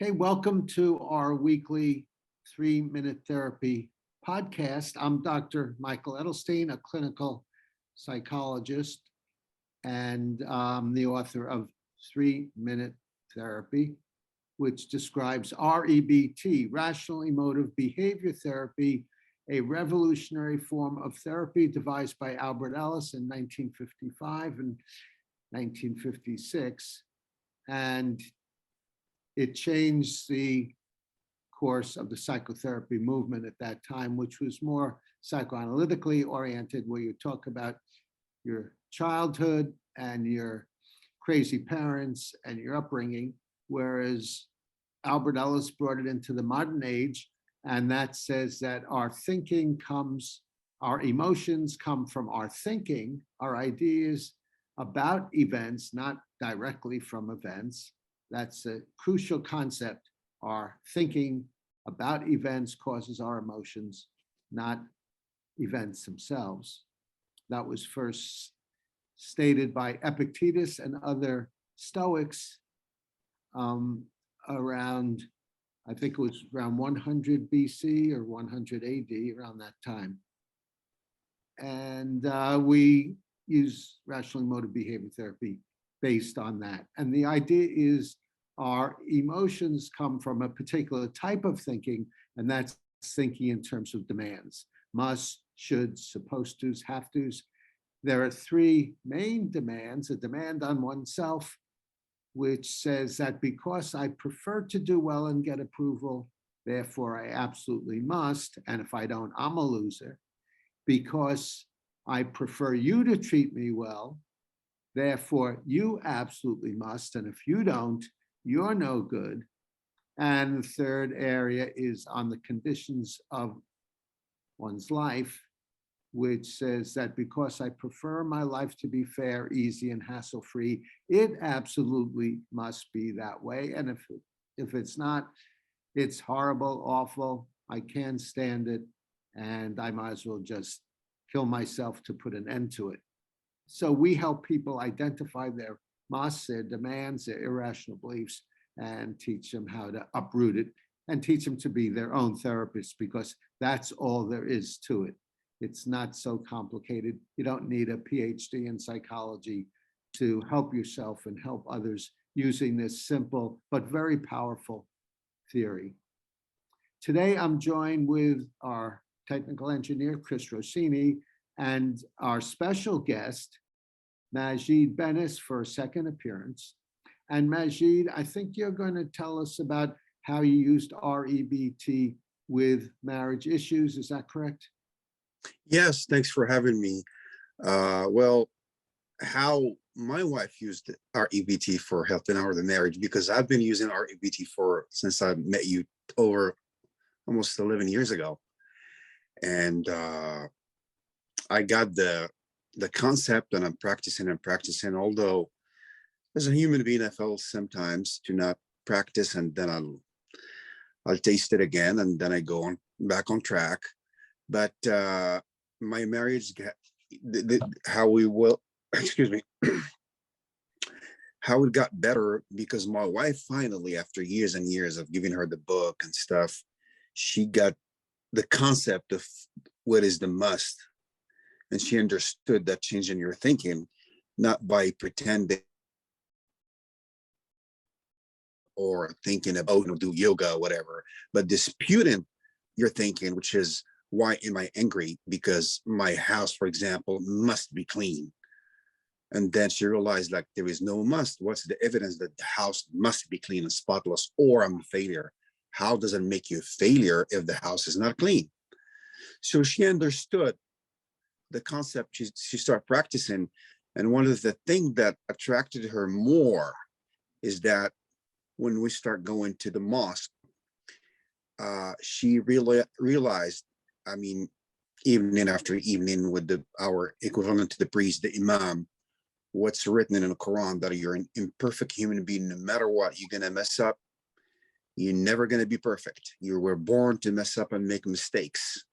Okay, welcome to our weekly 3-Minute Therapy podcast. I'm Dr. Michael Edelstein, a clinical psychologist and the author of 3-Minute Therapy, which describes REBT, Rational Emotive Behavior Therapy, a revolutionary form of therapy devised by Albert Ellis in 1955 and 1956. And it changed the course of the psychotherapy movement at that time, which was more psychoanalytically oriented, where you talk about your childhood and your crazy parents and your upbringing, whereas Albert Ellis brought it into the modern age, and that says that our emotions come from our thinking, our ideas about events, not directly from events. That's a crucial concept. Our thinking about events causes our emotions, not events themselves. That was first stated by Epictetus and other Stoics around, I think it was around 100 BC or 100 AD, around that time. And we use rational emotive behavior therapy based on that. And the idea is our emotions come from a particular type of thinking, and that's thinking in terms of demands: must, should, supposed tos, have tos. There are three main demands: a demand on oneself, which says that because I prefer to do well and get approval, therefore I absolutely must, and if I don't, I'm a loser. Because I prefer you to treat me well, therefore you absolutely must, and if you don't, you're no good. And the third area is on the conditions of one's life, which says that because I prefer my life to be fair, easy, and hassle-free, it absolutely must be that way. And if it's not, it's horrible, awful, I can't stand it, and I might as well just kill myself to put an end to it. So we help people identify their musts, their demands, their irrational beliefs, and teach them how to uproot it and teach them to be their own therapists, because that's all there is to it. It's not so complicated. You don't need a PhD in psychology to help yourself and help others using this simple but very powerful theory. Today, I'm joined with our technical engineer, Chris Rossini, and our special guest, Majid Benes, for a second appearance. And Majid, I think you're going to tell us about how you used REBT with marriage issues. Is that correct? Yes, thanks for having me. Well, how my wife used REBT for helping out with the marriage, because I've been using REBT since I met you over almost 11 years ago. And I got the concept, and I'm practicing, although as a human being, I fail sometimes to not practice, and then I'll taste it again, and then I go back on track. But my marriage, excuse me, how it got better, because my wife finally, after years and years of giving her the book and stuff, she got the concept of what is the must. And she understood that change in your thinking, not by pretending or thinking about, do yoga or whatever, but disputing your thinking, which is, why am I angry? Because my house, for example, must be clean. And then she realized, like, there is no must. What's the evidence that the house must be clean and spotless, or I'm a failure? How does it make you a failure if the house is not clean? So she understood the concept. She started practicing. And one of the things that attracted her more is that when we start going to the mosque, she realized, I mean, evening after evening with our equivalent to the priest, the imam, what's written in the Quran, that you're an imperfect human being. No matter what, you're going to mess up. You're never going to be perfect. You were born to mess up and make mistakes.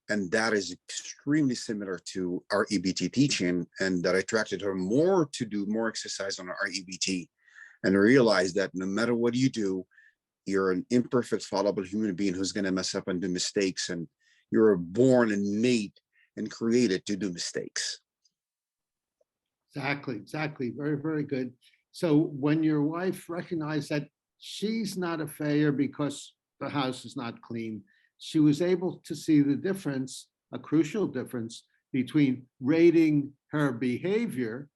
And that is extremely similar to REBT teaching, and that attracted her more to do more exercise on REBT. and realize that no matter what you do, you're an imperfect, fallible human being who's going to mess up and do mistakes. And you're born and made and created to do mistakes. Exactly, exactly. Very, very good. So when your wife recognized that she's not a failure because the house is not clean, she was able to see the difference, a crucial difference between rating her behavior.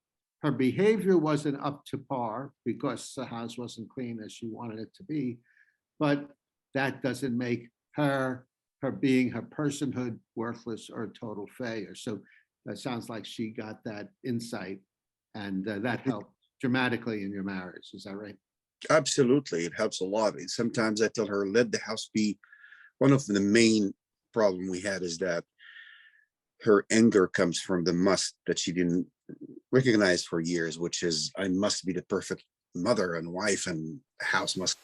Her behavior wasn't up to par because the house wasn't clean as she wanted it to be, but that doesn't make her being her personhood worthless or a total failure. So that sounds like she got that insight, and that helped dramatically in your marriage. Is that right? Absolutely, it helps a lot. And sometimes I tell her, let the house be. One of the main problem we had is that her anger comes from the must that she didn't recognize for years, which is I must be the perfect mother and wife, and the house must.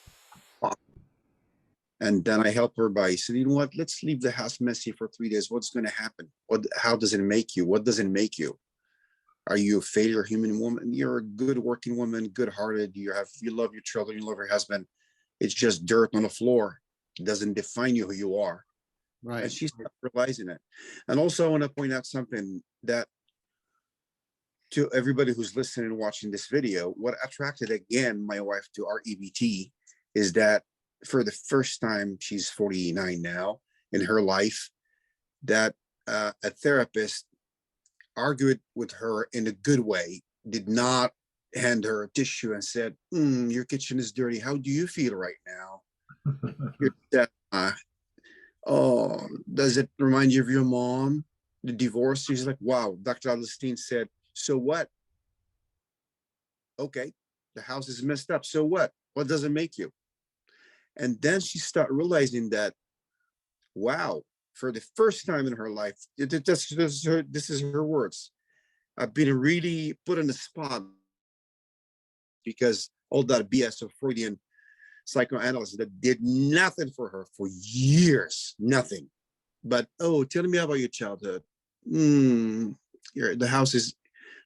And then I help her by saying, you know what, let's leave the house messy for 3 days. What's going to happen? How does it make you? What does it make you? Are you a failure human woman? You're a good working woman, good-hearted. You love your children, you love your husband. It's just dirt on the floor. It doesn't define you who you are. Right. And she's not realizing it. And also I want to point out something that to everybody who's listening and watching this video, what attracted again my wife to REBT is that for the first time, she's 49 now in her life, that a therapist argued with her in a good way, did not hand her a tissue and said, your kitchen is dirty. How do you feel right now? Oh, does it remind you of your mom? The divorce? She's like, wow, Dr. Adelstein said, so what? Okay, the house is messed up. So what? What does it make you? And then she started realizing that, wow, for the first time in her life, this is her words. I've been really put on the spot because all that BS of Freudian psychoanalysis that did nothing for her for years, nothing. But, oh, tell me about your childhood. The house is,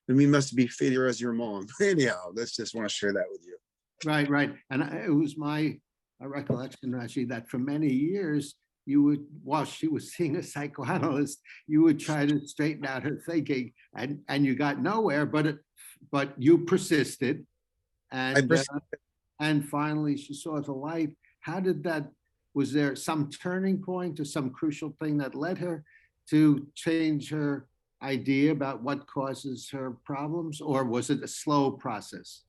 must be failure as your mom. Anyhow, let's just want to share that with you. Right, right. And it was my recollection, actually, that for many years, you would, while she was seeing a psychoanalyst, you would try to straighten out her thinking, and you got nowhere, but you persisted, and finally she saw the light. How did that, was there some turning point or some crucial thing that led her to change her idea about what causes her problems, or was it a slow process?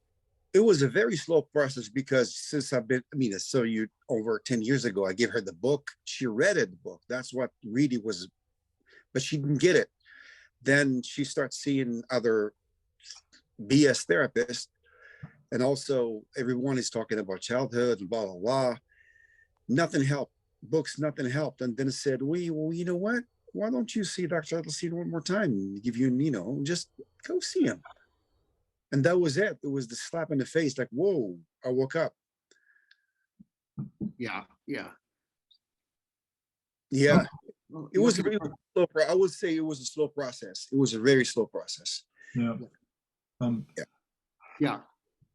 It was a very slow process because since I've been, so you over 10 years ago, I gave her the book. She read it, the book. That's what really was, but she didn't get it. Then she starts seeing other BS therapists, and also everyone is talking about childhood and blah, blah, blah. Nothing helped. Books, nothing helped. And then it said, well, you know what? Why don't you see Dr. Adelstein one more time? Give you, just go see him. And that was it. It was the slap in the face, like, whoa, I woke up. Yeah, yeah. Yeah. Well, It was slow. I would say it was a slow process. It was a very slow process. Yeah.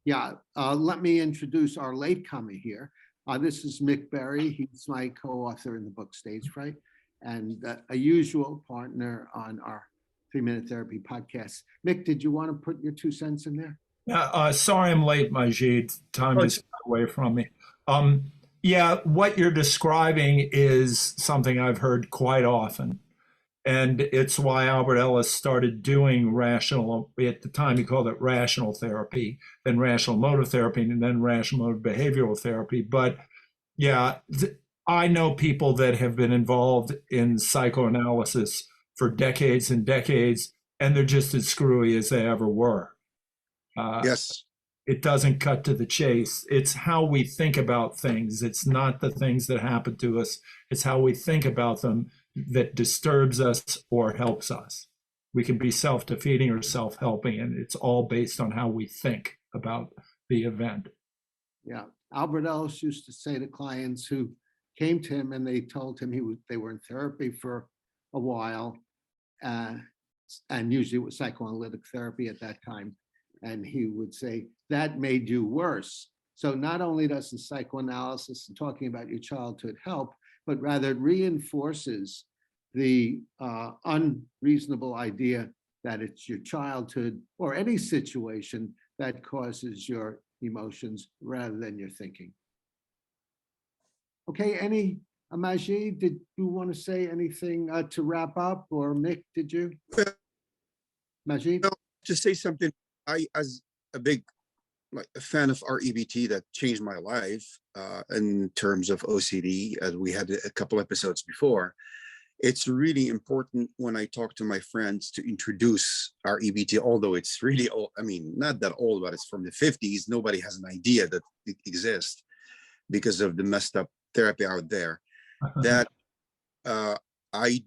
Yeah. Let me introduce our latecomer here. This is Mick Berry. He's my co-author in the book Stage Fright, and a usual partner on our 3-Minute Therapy podcast. Mick, did you want to put your 2 cents in there? Yeah, sorry I'm late, Majid. Time just got away from me. Yeah, what you're describing is something I've heard quite often. And it's why Albert Ellis started doing rational, at the time he called it rational therapy, then rational motive therapy, and then rational motive behavioral therapy. But yeah, I know people that have been involved in psychoanalysis for decades and decades, and they're just as screwy as they ever were. Yes. It doesn't cut to the chase. It's how we think about things. It's not the things that happen to us. It's how we think about them that disturbs us or helps us. We can be self-defeating or self-helping, and it's all based on how we think about the event. Yeah. Albert Ellis used to say to clients who came to him and they told him they were in therapy for a while, and usually it was psychoanalytic therapy at that time. And he would say, that made you worse. So not only does the psychoanalysis and talking about your childhood help, but rather it reinforces the unreasonable idea that it's your childhood or any situation that causes your emotions rather than your thinking. Okay, Majid, did you want to say anything to wrap up, or Mick, did you? Majid? No, just say something. I, as a big a fan of REBT, that changed my life in terms of OCD, as we had a couple episodes before. It's really important when I talk to my friends to introduce REBT, although it's really old. I mean, not that old, but it's from the 50s. Nobody has an idea that it exists because of the messed up therapy out there. That I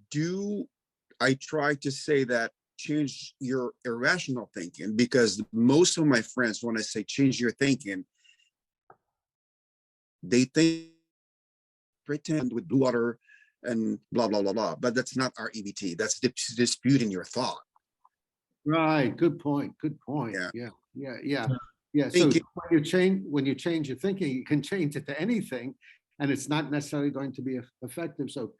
try to say that change your irrational thinking, because most of my friends, when I say change your thinking, they think pretend with blue water and blah, blah, blah, blah. But that's not REBT. That's disputing your thought. Right. Good point. Good point. Yeah. So when you change your thinking, you can change it to anything, and it's not necessarily going to be effective. So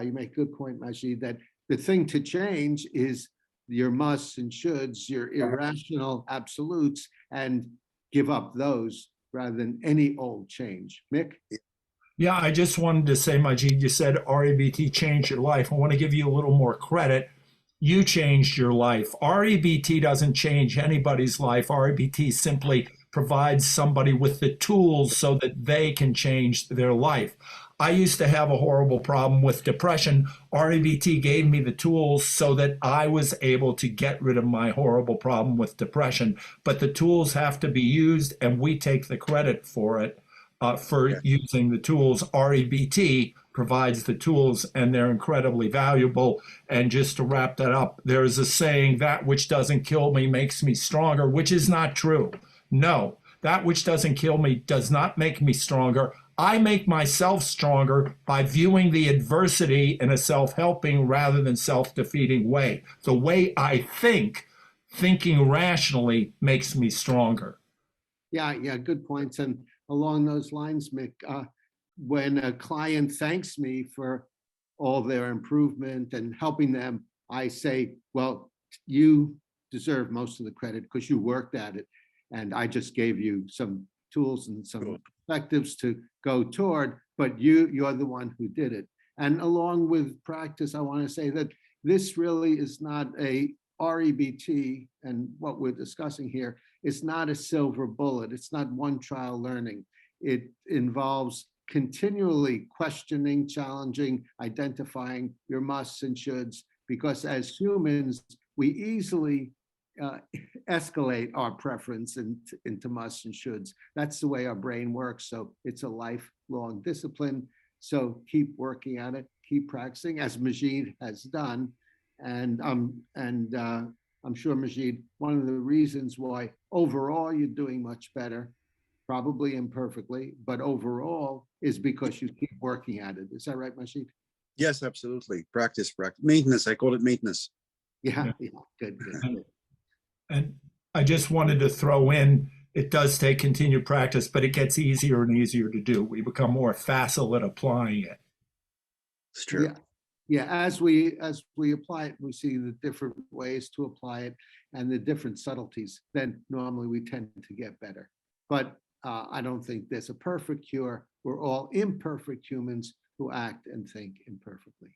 you make a good point, Majid, that the thing to change is your musts and shoulds, your irrational absolutes, and give up those rather than any old change. Mick? Yeah, I just wanted to say, Majid, you said REBT changed your life. I want to give you a little more credit. You changed your life. REBT doesn't change anybody's life. REBT simply provides somebody with the tools so that they can change their life. I used to have a horrible problem with depression. REBT gave me the tools so that I was able to get rid of my horrible problem with depression. But the tools have to be used, and we take the credit for it. For using the tools. REBT provides the tools, and they're incredibly valuable. And just to wrap that up, there is a saying, that which doesn't kill me makes me stronger, which is not true. No, that which doesn't kill me does not make me stronger. I make myself stronger by viewing the adversity in a self-helping rather than self-defeating way. The way I think, thinking rationally, makes me stronger. Yeah, good points. And along those lines, Mick, when a client thanks me for all their improvement and helping them, I say, well, you deserve most of the credit because you worked at it. And I just gave you some tools and some perspectives to go toward, but you're the one who did it. And along with practice, I want to say that this really is not a REBT, and what we're discussing here is not a silver bullet. It's not one trial learning. It involves continually questioning, challenging, identifying your musts and shoulds, because as humans, we easily escalate our preference into musts and shoulds. That's the way our brain works. So it's a lifelong discipline. So keep working at it, keep practicing, as Majid has done. And I'm sure, Majid, one of the reasons why overall you're doing much better, probably imperfectly, but overall is because you keep working at it. Is that right, Majid? Yes, absolutely. Practice. Maintenance. I call it maintenance. Yeah. Good. And I just wanted to throw in, it does take continued practice, but it gets easier and easier to do. We become more facile at applying it. It's true. Yeah. As we apply it, we see the different ways to apply it and the different subtleties. Then normally we tend to get better. But I don't think there's a perfect cure. We're all imperfect humans who act and think imperfectly.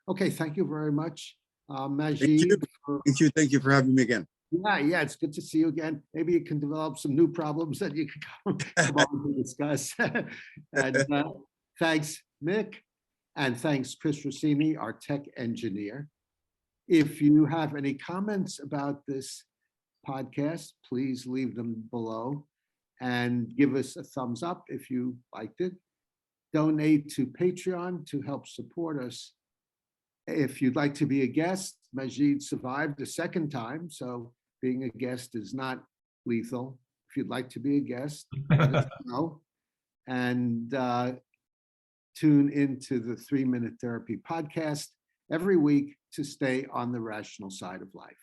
Okay, thank you very much, Majid. Thank you for having me again. Yeah, it's good to see you again. Maybe you can develop some new problems that you can come on to discuss. And thanks, Mick, and thanks, Chris Rossini, our tech engineer. If you have any comments about this podcast, please leave them below and give us a thumbs up if you liked it. Donate to Patreon to help support us. If you'd like to be a guest, Majid survived a second time, so being a guest is not lethal. If you'd like to be a guest, let us know. And tune into the 3 Minute Therapy podcast every week to stay on the rational side of life.